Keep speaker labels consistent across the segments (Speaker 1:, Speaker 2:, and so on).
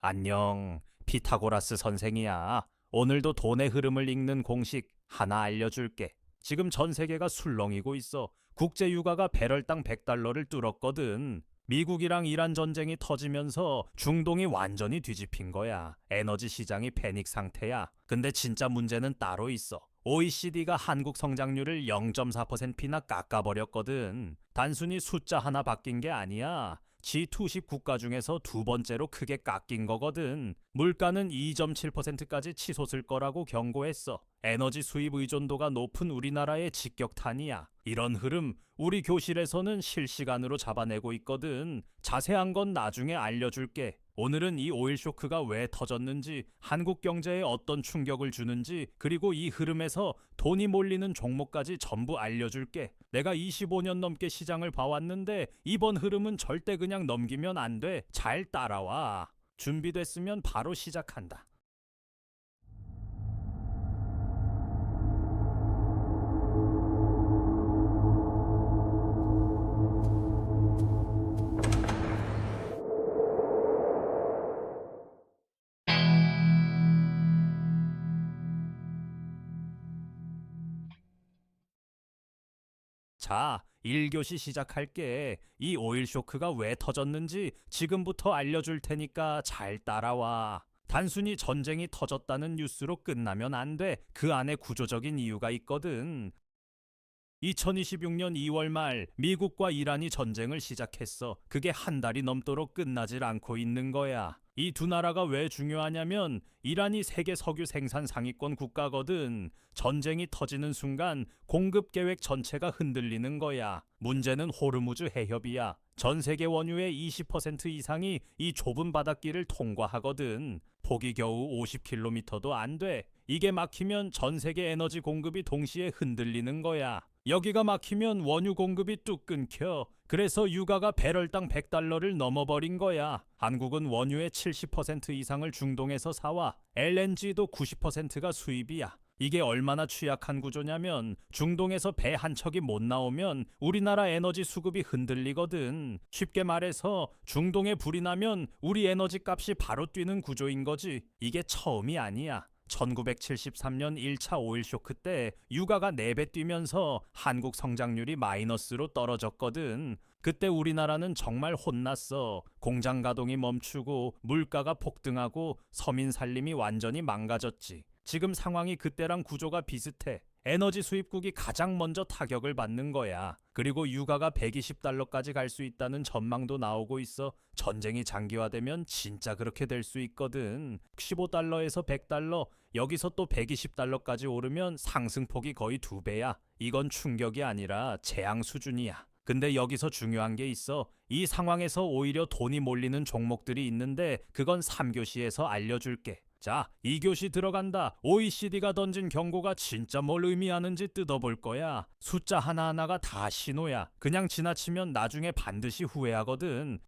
Speaker 1: 안녕, 피타고라스 선생이야. 오늘도 돈의 흐름을 읽는 공식 하나 알려줄게. 지금 전 세계가 술렁이고 있어. 국제 유가가 배럴당 100달러를 뚫었거든. 미국이랑 이란 전쟁이 터지면서 중동이 완전히 뒤집힌 거야. 에너지 시장이 패닉 상태야. 근데 진짜 문제는 따로 있어. OECD가 한국 성장률을 0.4%나 깎아버렸거든. 단순히 숫자 하나 바뀐 게 아니야. G20 국가 중에서 두 번째로 크게 깎인 거거든. 물가는 2.7%까지 치솟을 거라고 경고했어. 에너지 수입 의존도가 높은 우리나라의 직격탄이야. 이런 흐름 우리 교실에서는 실시간으로 잡아내고 있거든. 자세한 건 나중에 알려줄게. 오늘은 이 오일 쇼크가 왜 터졌는지, 한국 경제에 어떤 충격을 주는지, 그리고 이 흐름에서 돈이 몰리는 종목까지 전부 알려줄게. 내가 25년 넘게 시장을 봐왔는데 이번 흐름은 절대 그냥 넘기면 안 돼. 잘 따라와. 준비됐으면 바로 시작한다. 자, 1교시 시작할게. 이 오일 쇼크가 왜 터졌는지 지금부터 알려줄 테니까 잘 따라와. 단순히 전쟁이 터졌다는 뉴스로 끝나면 안 돼. 그 안에 구조적인 이유가 있거든. 2026년 2월 말 미국과 이란이 전쟁을 시작했어. 그게 한 달이 넘도록 끝나질 않고 있는 거야. 이 두 나라가 왜 중요하냐면 이란이 세계 석유 생산 상위권 국가거든. 전쟁이 터지는 순간 공급 계획 전체가 흔들리는 거야. 문제는 호르무즈 해협이야. 전 세계 원유의 20% 이상이 이 좁은 바닷길을 통과하거든. 폭이 겨우 50km도 안 돼. 이게 막히면 전 세계 에너지 공급이 동시에 흔들리는 거야. 여기가 막히면 원유 공급이 뚝 끊겨. 그래서 유가가 배럴당 100달러를 넘어버린 거야. 한국은 원유의 70% 이상을 중동에서 사와. LNG도 90%가 수입이야. 이게 얼마나 취약한 구조냐면 중동에서 배 한 척이 못 나오면 우리나라 에너지 수급이 흔들리거든. 쉽게 말해서 중동에 불이 나면 우리 에너지 값이 바로 뛰는 구조인 거지. 이게 처음이 아니야. 1973년 1차 오일 쇼크 때 유가가 4배 뛰면서 한국 성장률이 마이너스로 떨어졌거든. 그때 우리나라는 정말 혼났어. 공장 가동이 멈추고 물가가 폭등하고 서민 살림이 완전히 망가졌지. 지금 상황이 그때랑 구조가 비슷해. 에너지 수입국이 가장 먼저 타격을 받는 거야. 그리고 유가가 120달러까지 갈 수 있다는 전망도 나오고 있어. 전쟁이 장기화되면 진짜 그렇게 될 수 있거든. 15달러에서 100달러, 여기서 또 120달러까지 오르면 상승폭이 거의 2배야. 이건 충격이 아니라 재앙 수준이야. 근데 여기서 중요한 게 있어. 이 상황에서 오히려 돈이 몰리는 종목들이 있는데 그건 3교시에서 알려줄게. 자, 2교시 들어간다. OECD가 던진 경고가 진짜 뭘 의미하는지 뜯어볼 거야. 숫자 하나하나가 다 신호야. 그냥 지나치면 나중에 반드시 후회하거든.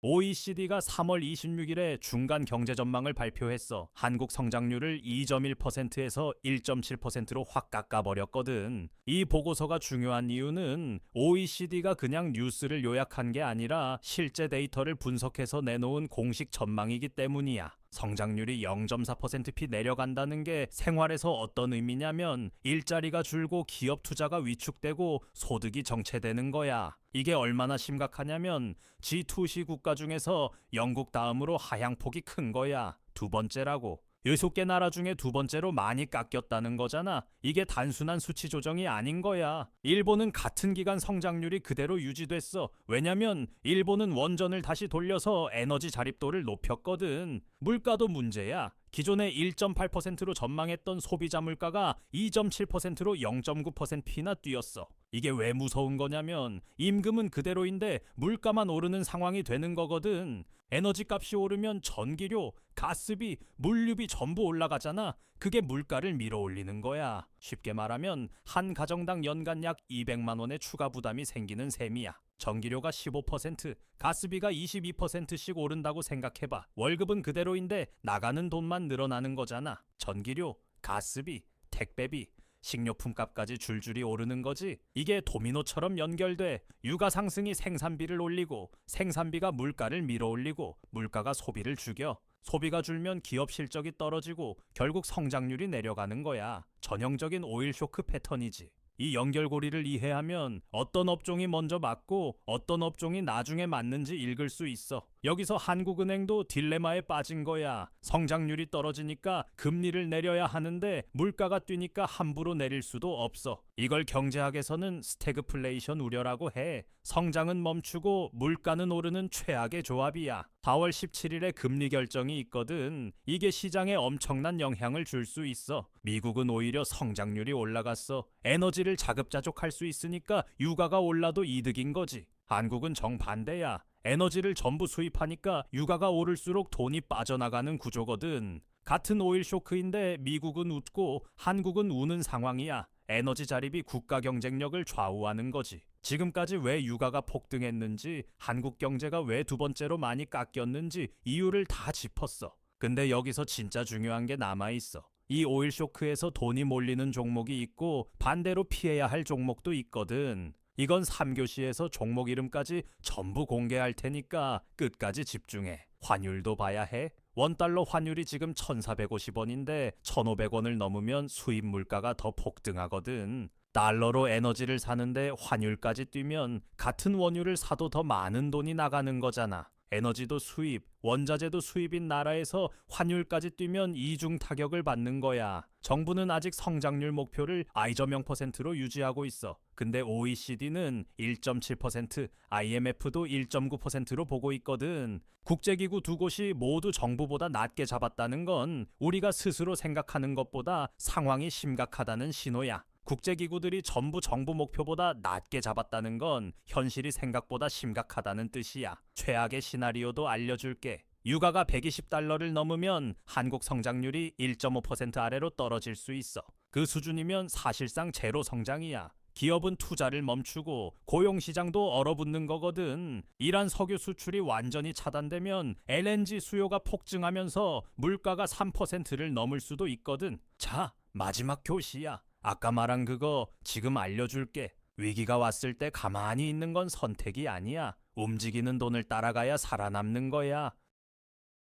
Speaker 1: OECD가 3월 26일에 중간 경제 전망을 발표했어. 한국 성장률을 2.1%에서 1.7%로 확 깎아버렸거든. 이 보고서가 중요한 이유는 OECD가 그냥 뉴스를 요약한 게 아니라 실제 데이터를 분석해서 내놓은 공식 전망이기 때문이야. 성장률이 0.4%피 내려간다는 게 생활에서 어떤 의미냐면 일자리가 줄고 기업 투자가 위축되고 소득이 정체되는 거야. 이게 얼마나 심각하냐면 G20 국가 중에서 영국 다음으로 하향폭이 큰 거야. 두 번째라고. 6개 나라 중에 두 번째로 많이 깎였다는 거잖아. 이게 단순한 수치 조정이 아닌 거야. 일본은 같은 기간 성장률이 그대로 유지됐어. 왜냐면 일본은 원전을 다시 돌려서 에너지 자립도를 높였거든. 물가도 문제야. 기존에 1.8%로 전망했던 소비자 물가가 2.7%로 0.9%나 뛰었어. 이게 왜 무서운 거냐면 임금은 그대로인데 물가만 오르는 상황이 되는 거거든. 에너지 값이 오르면 전기료, 가스비, 물류비 전부 올라가잖아. 그게 물가를 밀어올리는 거야. 쉽게 말하면 한 가정당 연간 약 200만 원의 추가 부담이 생기는 셈이야. 전기료가 15%, 가스비가 22%씩 오른다고 생각해봐. 월급은 그대로인데 나가는 돈만 늘어나는 거잖아. 전기료, 가스비, 택배비, 식료품 값까지 줄줄이 오르는 거지. 이게 도미노처럼 연결돼 유가 상승이 생산비를 올리고 생산비가 물가를 밀어올리고 물가가 소비를 죽여. 소비가 줄면 기업 실적이 떨어지고 결국 성장률이 내려가는 거야. 전형적인 오일 쇼크 패턴이지. 이 연결고리를 이해하면 어떤 업종이 먼저 맞고 어떤 업종이 나중에 맞는지 읽을 수 있어. 여기서 한국은행도 딜레마에 빠진 거야. 성장률이 떨어지니까 금리를 내려야 하는데 물가가 뛰니까 함부로 내릴 수도 없어. 이걸 경제학에서는 스태그플레이션 우려라고 해. 성장은 멈추고 물가는 오르는 최악의 조합이야. 4월 17일에 금리 결정이 있거든. 이게 시장에 엄청난 영향을 줄 수 있어. 미국은 오히려 성장률이 올라갔어. 에너지를 자급자족할 수 있으니까 유가가 올라도 이득인 거지. 한국은 정반대야. 에너지를 전부 수입하니까 유가가 오를수록 돈이 빠져나가는 구조거든. 같은 오일 쇼크인데 미국은 웃고 한국은 우는 상황이야. 에너지 자립이 국가 경쟁력을 좌우하는 거지. 지금까지 왜 유가가 폭등했는지, 한국 경제가 왜 두 번째로 많이 깎였는지 이유를 다 짚었어. 근데 여기서 진짜 중요한 게 남아있어. 이 오일 쇼크에서 돈이 몰리는 종목이 있고 반대로 피해야 할 종목도 있거든. 이건 3교시에서 종목 이름까지 전부 공개할 테니까 끝까지 집중해. 환율도 봐야 해. 원달러 환율이 지금 1,450원인데 1,500원을 넘으면 수입 물가가 더 폭등하거든. 달러로 에너지를 사는데 환율까지 뛰면 같은 원유를 사도 더 많은 돈이 나가는 거잖아. 에너지도 수입, 원자재도 수입인 나라에서 환율까지 뛰면 이중 타격을 받는 거야. 정부는 아직 성장률 목표를 I.0% 0%로 유지하고 있어. 근데 OECD는 1.7%, IMF도 1.9%로 보고 있거든. 국제기구 두 곳이 모두 정부보다 낮게 잡았다는 건 우리가 스스로 생각하는 것보다 상황이 심각하다는 신호야. 국제기구들이 전부 정부 목표보다 낮게 잡았다는 건 현실이 생각보다 심각하다는 뜻이야. 최악의 시나리오도 알려줄게. 유가가 120달러를 넘으면 한국 성장률이 1.5% 아래로 떨어질 수 있어. 그 수준이면 사실상 제로 성장이야. 기업은 투자를 멈추고 고용시장도 얼어붙는 거거든. 이란 석유 수출이 완전히 차단되면 LNG 수요가 폭증하면서 물가가 3%를 넘을 수도 있거든. 자, 마지막 교시야. 아까 말한 그거 지금 알려줄게. 위기가 왔을 때 가만히 있는 건 선택이 아니야. 움직이는 돈을 따라가야 살아남는 거야.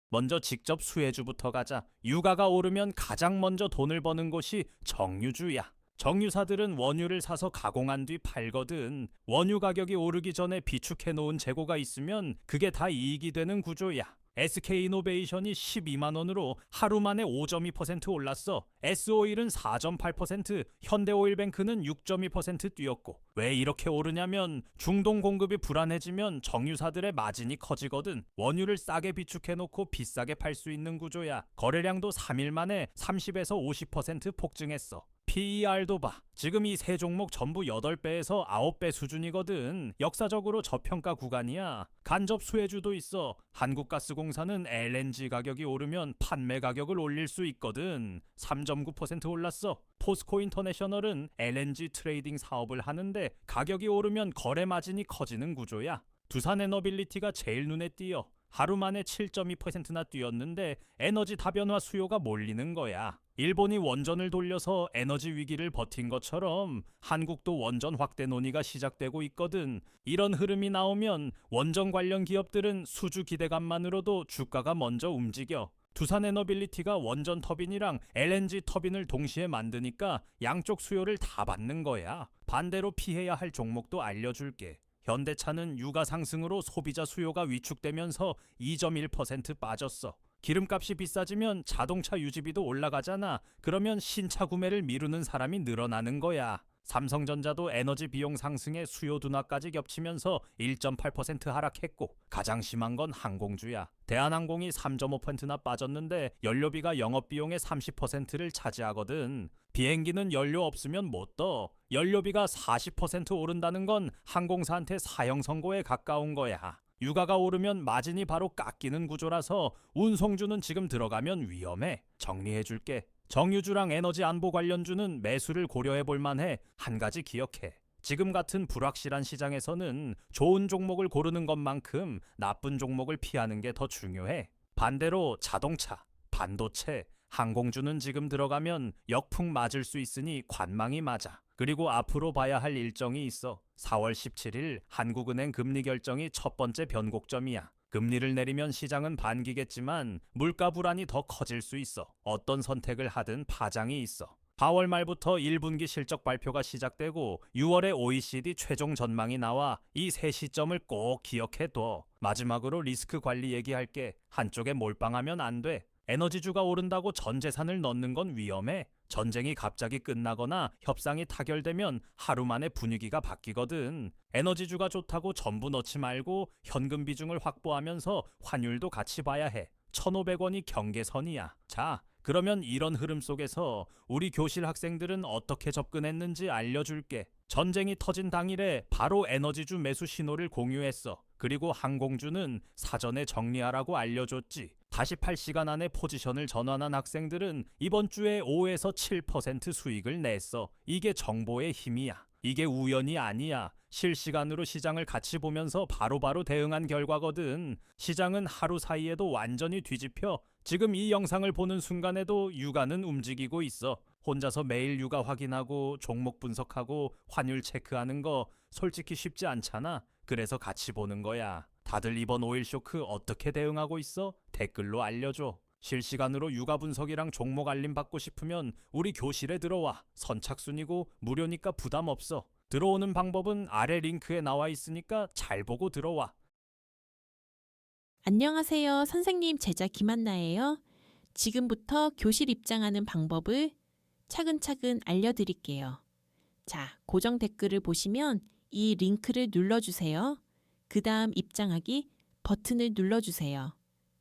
Speaker 1: 먼저 직접 수혜주부터 가자. 유가가 오르면 가장 먼저 돈을 버는 곳이 정유주야. 정유사들은 원유를 사서 가공한 뒤 팔거든. 원유 가격이 오르기 전에 비축해 놓은 재고가 있으면 그게 다 이익이 되는 구조야. SK이노베이션이 12만 원으로 하루 만에 5.2% 올랐어. S오일은 4.8%, 현대오일뱅크는 6.2% 뛰었고. 왜 이렇게 오르냐면 중동 공급이 불안해지면 정유사들의 마진이 커지거든. 원유를 싸게 비축해놓고 비싸게 팔 수 있는 구조야. 거래량도 3일 만에 30에서 50% 폭증했어. PER도 봐. 지금 이 세 종목 전부 8배에서 9배 수준이거든. 역사적으로 저평가 구간이야. 간접 수혜주도 있어. 한국가스공사는 LNG 가격이 오르면 판매 가격을 올릴 수 있거든. 3.9% 올랐어. 포스코 인터내셔널은 LNG 트레이딩 사업을 하는데 가격이 오르면 거래 마진이 커지는 구조야. 두산에너빌리티가 제일 눈에 띄어. 하루 만에 7.2%나 뛰었는데 에너지 다변화 수요가 몰리는 거야. 일본이 원전을 돌려서 에너지 위기를 버틴 것처럼 한국도 원전 확대 논의가 시작되고 있거든. 이런 흐름이 나오면 원전 관련 기업들은 수주 기대감만으로도 주가가 먼저 움직여. 두산에너빌리티가 원전 터빈이랑 LNG 터빈을 동시에 만드니까 양쪽 수요를 다 받는 거야. 반대로 피해야 할 종목도 알려줄게. 현대차는 유가 상승으로 소비자 수요가 위축되면서 2.1% 빠졌어. 기름값이 비싸지면 자동차 유지비도 올라가잖아. 그러면 신차 구매를 미루는 사람이 늘어나는 거야. 삼성전자도 에너지 비용 상승에 수요 둔화까지 겹치면서 1.8% 하락했고 가장 심한 건 항공주야. 대한항공이 3.5%나 빠졌는데 연료비가 영업비용의 30%를 차지하거든. 비행기는 연료 없으면 못 떠. 연료비가 40% 오른다는 건 항공사한테 사형 선고에 가까운 거야. 유가가 오르면 마진이 바로 깎이는 구조라서 운송주는 지금 들어가면 위험해. 정리해줄게. 정유주랑 에너지 안보 관련주는 매수를 고려해 볼 만해. 한 가지 기억해. 지금 같은 불확실한 시장에서는 좋은 종목을 고르는 것만큼 나쁜 종목을 피하는 게 더 중요해. 반대로 자동차, 반도체, 항공주는 지금 들어가면 역풍 맞을 수 있으니 관망이 맞아. 그리고 앞으로 봐야 할 일정이 있어. 4월 17일 한국은행 금리 결정이 첫 번째 변곡점이야. 금리를 내리면 시장은 반기겠지만 물가 불안이 더 커질 수 있어. 어떤 선택을 하든 파장이 있어. 4월 말부터 1분기 실적 발표가 시작되고 6월에 OECD 최종 전망이 나와 이 세 시점을 꼭 기억해둬. 마지막으로 리스크 관리 얘기할게. 한쪽에 몰빵하면 안 돼. 에너지주가 오른다고 전 재산을 넣는 건 위험해. 전쟁이 갑자기 끝나거나 협상이 타결되면 하루 만에 분위기가 바뀌거든. 에너지주가 좋다고 전부 넣지 말고 현금 비중을 확보하면서 환율도 같이 봐야 해. 1,500원이 경계선이야. 자, 그러면 이런 흐름 속에서 우리 교실 학생들은 어떻게 접근했는지 알려줄게. 전쟁이 터진 당일에 바로 에너지주 매수 신호를 공유했어. 그리고 항공주는 사전에 정리하라고 알려줬지. 다시 8시간 안에 포지션을 전환한 학생들은 이번 주에 5에서 7% 수익을 냈어. 이게 정보의 힘이야. 이게 우연이 아니야. 실시간으로 시장을 같이 보면서 바로바로 대응한 결과거든. 시장은 하루 사이에도 완전히 뒤집혀. 지금 이 영상을 보는 순간에도 유가는 움직이고 있어. 혼자서 매일 유가 확인하고 종목 분석하고 환율 체크하는 거 솔직히 쉽지 않잖아. 그래서 같이 보는 거야. 다들 이번 오일 쇼크 어떻게 대응하고 있어? 댓글로 알려줘. 실시간으로 유가 분석이랑 종목 알림 받고 싶으면 우리 교실에 들어와. 선착순이고 무료니까 부담 없어. 들어오는 방법은 아래 링크에 나와 있으니까 잘 보고 들어와.
Speaker 2: 안녕하세요. 선생님 제자 김한나예요. 지금부터 교실 입장하는 방법을 차근차근 알려드릴게요. 자, 고정 댓글을 보시면 이 링크를 눌러주세요. 그 다음 입장하기 버튼을 눌러주세요.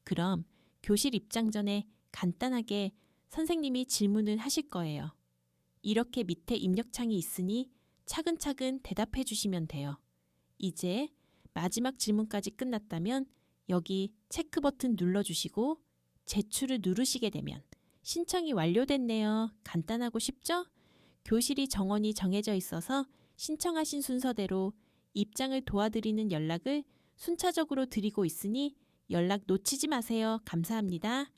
Speaker 2: 그럼 교실 입장 전에 간단하게 선생님이 질문을 하실 거예요. 이렇게 밑에 입력창이 있으니 차근차근 대답해 주시면 돼요. 이제 마지막 질문까지 끝났다면 여기 체크 버튼 눌러주시고 제출을 누르시게 되면 신청이 완료됐네요. 간단하고 쉽죠? 교실이 정원이 정해져 있어서 신청하신 순서대로 입장을 도와드리는 연락을 순차적으로 드리고 있으니 연락 놓치지 마세요. 감사합니다.